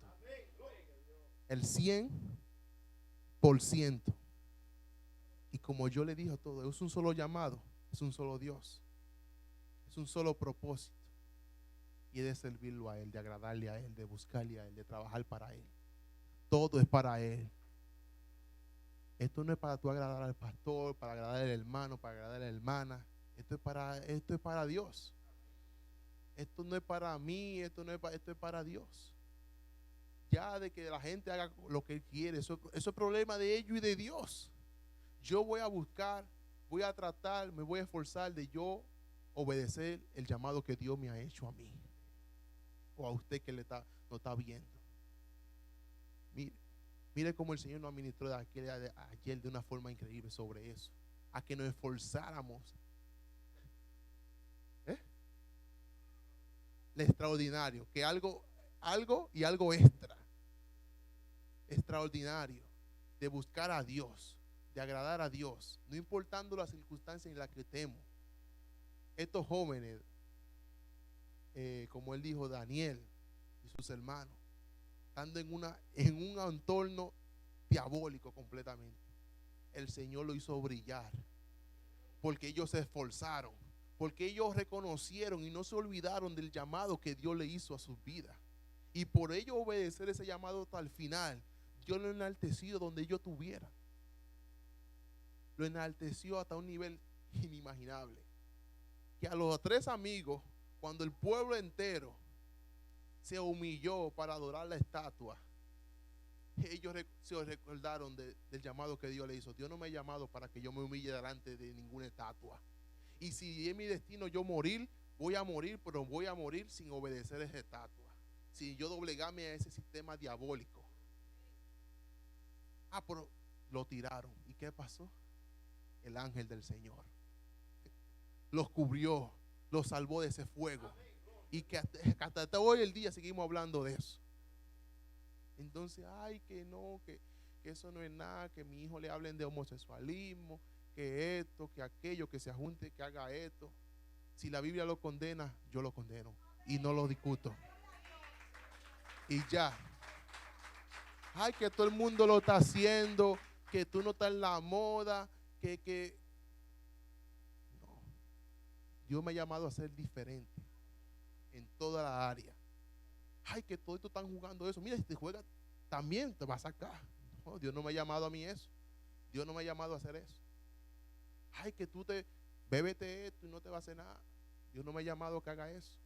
El 100%. Y como yo le dije a todo, es un solo llamado, es un solo Dios, es un solo propósito. Y es de servirlo a Él, de agradarle a Él, de buscarle a Él, de trabajar para Él. Todo es para Él. Esto no es para tú agradar al pastor, para agradar al hermano, para agradar a la hermana. Esto es para Dios. Esto no es para mí, esto es para Dios. Ya de que la gente haga lo que Él quiere, eso es problema de ellos y de Dios. Yo voy a buscar, voy a tratar, me voy a esforzar de yo obedecer el llamado que Dios me ha hecho a mí. O a usted que lo está viendo. Mire cómo el Señor nos administró ayer de una forma increíble sobre eso. A que nos esforzáramos. Lo extraordinario. Que algo y algo extra. Extraordinario. De buscar a Dios. De agradar a Dios. No importando las circunstancias en las que estemos. Estos jóvenes, como él dijo, Daniel y sus hermanos, estando en un entorno diabólico completamente, el Señor lo hizo brillar, porque ellos se esforzaron, porque ellos reconocieron y no se olvidaron del llamado que Dios le hizo a sus vidas. Y por ello obedecer ese llamado hasta el final, Dios lo enalteció donde ellos tuvieran. Lo enalteció hasta un nivel inimaginable. Que a los 3 amigos, cuando el pueblo entero se humilló para adorar la estatua, ellos se recordaron del llamado que Dios le hizo. Dios no me ha llamado para que yo me humille delante de ninguna estatua. Y si es mi destino yo morir, voy a morir, pero voy a morir sin obedecer a esa estatua. Sin yo doblegarme a ese sistema diabólico. Pero lo tiraron. ¿Y qué pasó? El ángel del Señor los cubrió, los salvó de ese fuego. Y que hasta hoy el día seguimos hablando de eso. Entonces, ay, que no, que eso no es nada, que mi hijo le hablen de homosexualismo, que esto, que aquello, que se junte, que haga esto. Si la Biblia lo condena, yo lo condeno y no lo discuto. Y ya. Ay, que todo el mundo lo está haciendo, que tú no estás en la moda, que no. Dios me ha llamado a ser diferente en toda la área. Ay, que todos están jugando eso. Mira, si te juegas, también te vas a sacar. No, Dios no me ha llamado a mí eso. Dios no me ha llamado a hacer eso. Ay, que tú bébete esto y no te va a hacer nada. Dios no me ha llamado a que haga eso.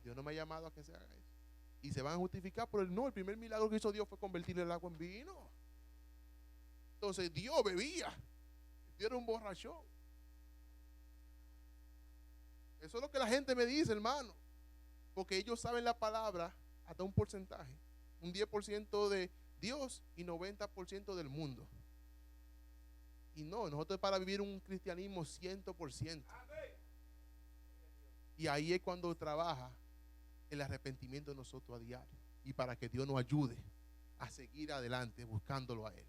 Dios no me ha llamado a que se haga eso. Y se van a justificar por el primer milagro que hizo Dios fue convertir el agua en vino. Entonces Dios bebía. Dios era un borrachón. Eso es lo que la gente me dice, hermano. Porque ellos saben la palabra hasta un porcentaje. Un 10% de Dios y 90% del mundo. Y no, nosotros para vivir un cristianismo 100%. Y ahí es cuando trabaja el arrepentimiento de nosotros a diario. Y para que Dios nos ayude a seguir adelante buscándolo a Él.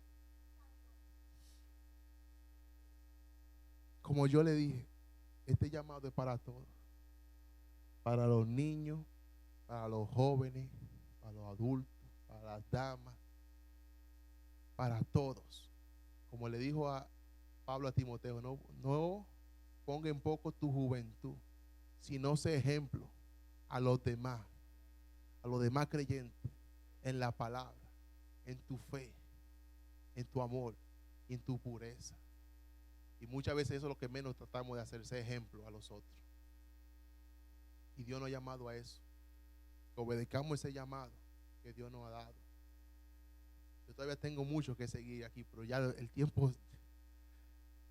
Como yo le dije, este llamado es para todos. Para los niños, para los jóvenes, para los adultos, para las damas, para todos. Como le dijo a Pablo a Timoteo, no ponga en poco tu juventud, sino sé ejemplo a los demás creyentes, en la palabra, en tu fe, en tu amor y en tu pureza. Y muchas veces eso es lo que menos tratamos de hacer, ser ejemplo a los otros. Y Dios nos ha llamado a eso, que obedezcamos ese llamado que Dios nos ha dado. Yo todavía tengo mucho que seguir aquí, pero ya el tiempo,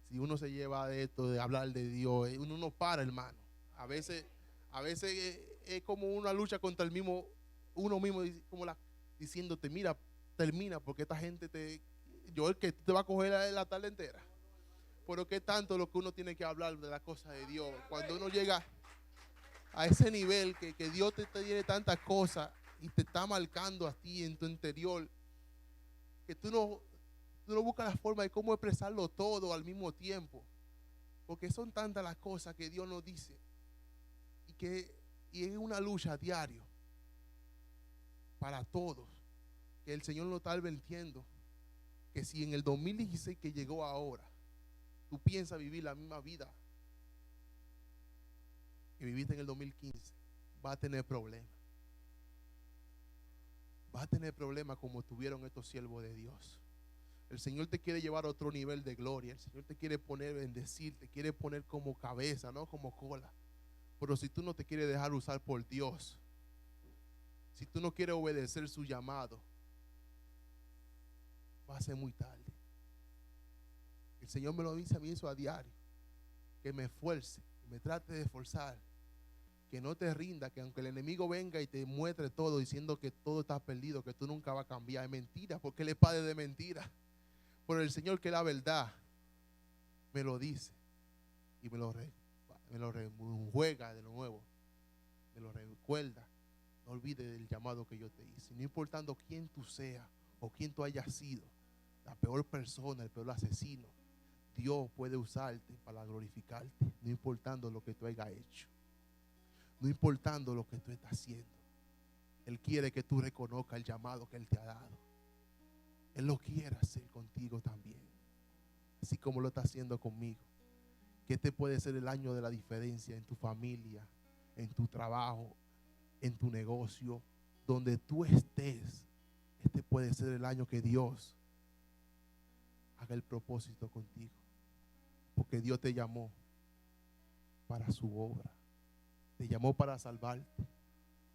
si uno se lleva de esto, de hablar de Dios, uno no para, hermano. A veces es como una lucha contra uno mismo, como diciéndote, mira, termina, porque esta gente yo el que te va a coger la tarde entera. Pero qué tanto lo que uno tiene que hablar de las cosas de Dios. Cuando uno llega a ese nivel que Dios te tiene tantas cosas y te está marcando a ti en tu interior, que tú no buscas la forma de cómo expresarlo todo al mismo tiempo, porque son tantas las cosas que Dios nos dice y es una lucha a diario para todos, que el Señor nos está advirtiendo que si en el 2016 que llegó ahora tú piensas vivir la misma vida que viviste en el 2015, va a tener problemas. Va a tener problemas como tuvieron estos siervos de Dios. El Señor te quiere llevar a otro nivel de gloria. El Señor te quiere bendecir, te quiere poner como cabeza, no como cola. Pero si tú no te quieres dejar usar por Dios, si tú no quieres obedecer su llamado, va a ser muy tarde. El Señor me lo dice a mí eso a diario, que me esfuerce, que me trate de esforzar, que no te rinda, que aunque el enemigo venga y te muestre todo diciendo que todo está perdido, que tú nunca vas a cambiar, es mentira, porque Él es padre de mentira. Pero el Señor, que es la verdad, me lo dice y me lo rejuega de nuevo, me lo recuerda. No olvides del llamado que yo te hice, no importando quién tú seas o quién tú hayas sido, la peor persona, el peor asesino, Dios puede usarte para glorificarte, no importando lo que tú hayas hecho, no importando lo que tú estás haciendo. Él quiere que tú reconozcas el llamado que Él te ha dado. Él lo quiere hacer contigo también, así como lo está haciendo conmigo. que este puede ser el año de la diferencia en tu familia, en tu trabajo, en tu negocio, donde tú estés. Este puede ser el año que Dios haga el propósito contigo, porque Dios te llamó para su obra, te llamó para salvarte,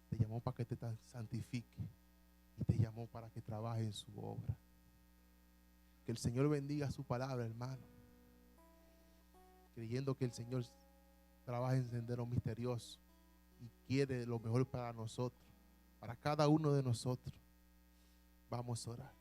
te llamó para que te santifique y te llamó para que trabaje en su obra. Que el Señor bendiga su palabra, hermano, creyendo que el Señor trabaja en Sendero Misterioso y quiere lo mejor para nosotros, para cada uno de nosotros. Vamos a orar.